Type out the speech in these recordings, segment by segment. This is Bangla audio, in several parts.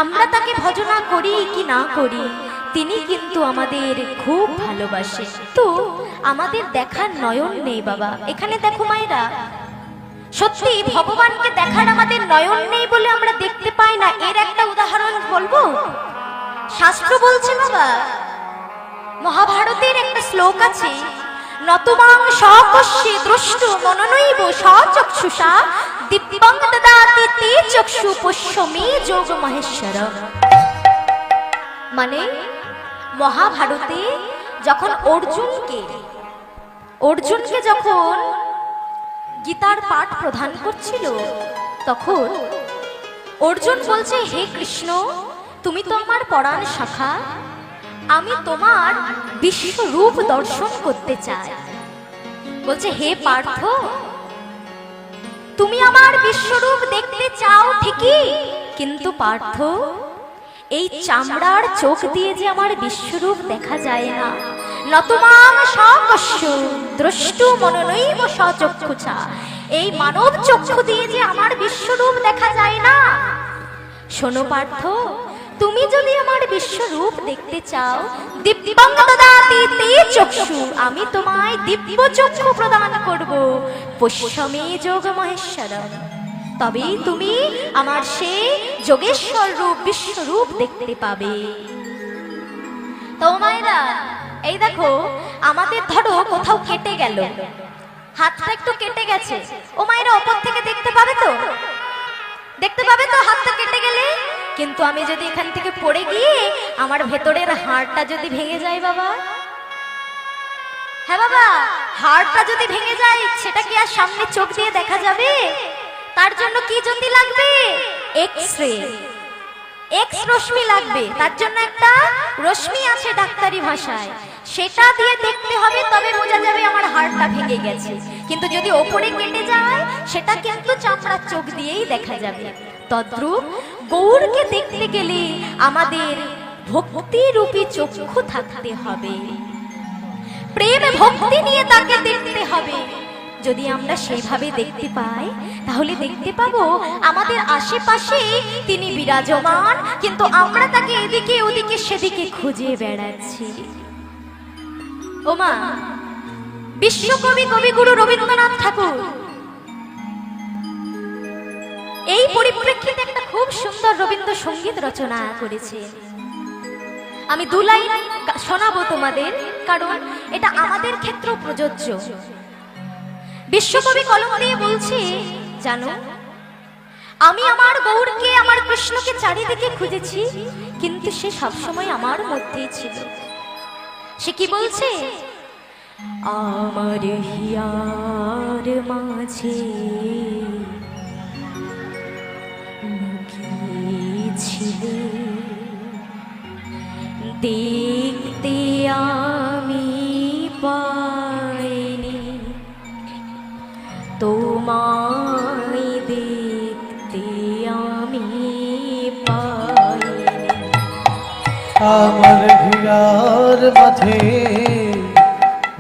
আমরা তাকে ভজনা করি কি না করি, তিনি কিন্তু আমাদের খুব ভালোবাসে। তো আমাদের দেখার নয়ন নেই বাবা। এখানে দেখো মায়েরা, সত্যি ভগবানকে দেখার আমাদের নয়ন নেই বলে আমরা দেখতে পাই না। এর একটা উদাহরণ বলবো। শাস্ত্র বলছে বাবা, মহাভারতের একটা শ্লোক আছে, নতুমাং সকস্যে দ্রষ্টু মননৈব সচক্ষুষা দিব্যং দদাতি তে চক্ষু পশ্যমে যোগ মহেশ্বর। মানে মহাভারতে যখন অর্জুনকে যখন গীতার পাঠ প্রদান করছিল, তখন অর্জুন বলছে, হে কৃষ্ণ, তুমি তো আমার পরাণ শাখা, আমি তোমার বিশ্বরূপ দর্শন করতে চাই। বলছে, হে পার্থ, তুমি আমার বিশ্বরূপ দেখতে চাও ঠিকই, কিন্তু পার্থ, এই চামড়ার চোখ দিয়ে যে আমার বিশ্বরূপ দেখা যায় না। নতুমাং সকস্য দ্রষ্টু মননৈব সচক্ষুষা, এই মানব চক্ষু দিয়ে যে আমার বিশ্বরূপ দেখা যায় না। শোনো পার্থ, তুমি যদি আমার বিশ্বরূপ দেখতে চাও, দিব্যং দদাতি তে চক্ষু, আমি তোমায় দিব্য চক্ষু প্রদান করব, পশ্যমে যোগ মহেশ্বরম, তবেই তুমি আমার সেই যোগেশ্বর রূপ বিশ্বরূপ দেখতে পাবে। তো মায়েরা, এই দেখো, আমাদের ধরো কোথাও কেটে গেল, হাতটা একটু কেটে গেছে, ও মায়েরা ওপর থেকে দেখতে পাবে তো? দেখতে পাবে তো হাতটা কেটে গেলে? কিন্তু আমি যদি এখান থেকে পড়ে গিয়ে আমার ভেতরের হাড়টা যদি ভেঙে যায় বাবা, হ্যাঁ বাবা, হাড়টা যদি ভেঙে যায়, সেটা কি আর সামনে চোখ দিয়ে দেখা যাবে? তার জন্য কি জ্যোতি লাগবে? এক্স-রে, এক্স রশ্মি লাগবে। তার জন্য একটা রশ্মি আছে ডাক্তারি ভাষায়, সেটা দিয়ে দেখতে হবে, তবে বোঝা যাবে আমার হাড়টা ভেঙে গেছে। কিন্তু যদি ওপরে কেটে যায়, সেটা কিন্তু চামড়ার চোখ দিয়েই দেখা যাবে। তদ্রূপ গৌরকে দেখতে গেলে আমাদের ভক্তি রূপী চক্ষু থাকতে হবে, প্রেম ভক্তি নিয়ে তাকে দেখতে হবে। যদি আমরা সেইভাবে দেখতে পাই, তাহলে দেখতে পাবো আমাদের আশেপাশে তিনি বিরাজমান, কিন্তু আমরা তাকে এদিকে ওদিকে সেদিকে খুঁজে বেড়াচ্ছি। ওমা, বিশ্বকবি কবিগুরু রবীন্দ্রনাথ ঠাকুর এই পরিপ্রেক্ষিতে একটা খুব সুন্দর রবীন্দ্রসঙ্গীত রচনা করেছে। আমি দু লাইন শোনাবো তোমাদের, কারণ এটা আমাদের ক্ষেত্রে প্রযোজ্য। বিশ্বকবি কলম দিয়ে বলছে, জানো, আমি আমার গৌরকে, আমার কৃষ্ণকে চারিদিকে খুঁজেছি, কিন্তু সে সবসময় আমার মধ্যেই ছিল। সে কি বলছে? আমার হিয়ার মাঝে লুকিয়েছিলে, দেখতে আমি পাইনি, তোমায় দেখতে আমি পাইনি। আমার হিয়ার মাঝে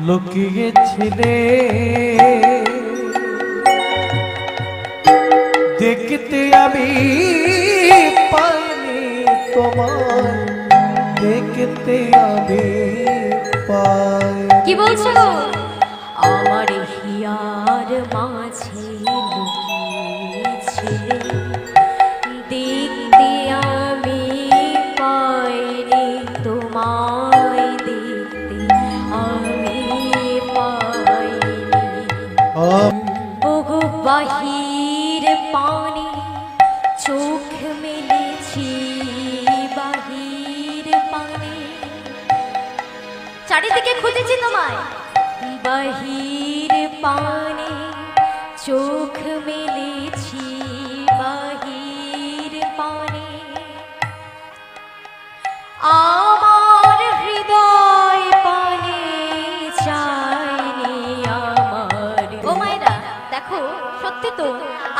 লুকিয়েছিলে, দেখতে আমি পাইনি, তোমায় দেখতে আমি পাই। কি বলছো? আমার হিয়ার মাঝে লুকিয়েছিলে, দেখতে আমি পাইনি, তোমায় দেখতে আমি পাইনি। ওগো বাহির পানে চোখ মেলেছি, বাহির পানে চারিদিকে খুঁজেছি তোমায়, বাহির পানে চোখ মেলেছি, বাহির পানে আমার হৃদয় পানে চাইনি আমার। ও মায়েরা, দেখো, সত্যি তো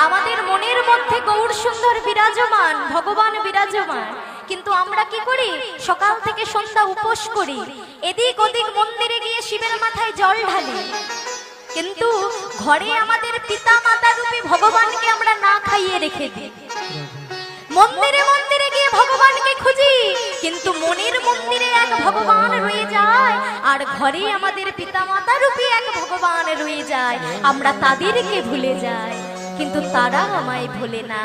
আমাদের মনের মধ্যে গৌর সুন্দর বিরাজমান, ভগবান বিরাজমান, কিন্তু আমরা কি করি? সকাল থেকে সন্ধ্যা উপোস করি, এদিক ওদিক মন্দিরে গিয়ে শিবের মাথায় জল ঢালি, কিন্তু ঘরে আমাদের পিতা মাতা রূপী ভগবানকে আমরা না খাইয়ে রেখে দিই। মন্দিরে মন্দিরে কিন্তু মনের মন্দিরে এক ভগবান রয়ে যায়, আর ঘরে আমাদের পিতামাতা রূপী এক ভগবান রয়ে যায়। আমরা তাদেরকে ভুলে যাই, কিন্তু তারা আমায় ভোলে না।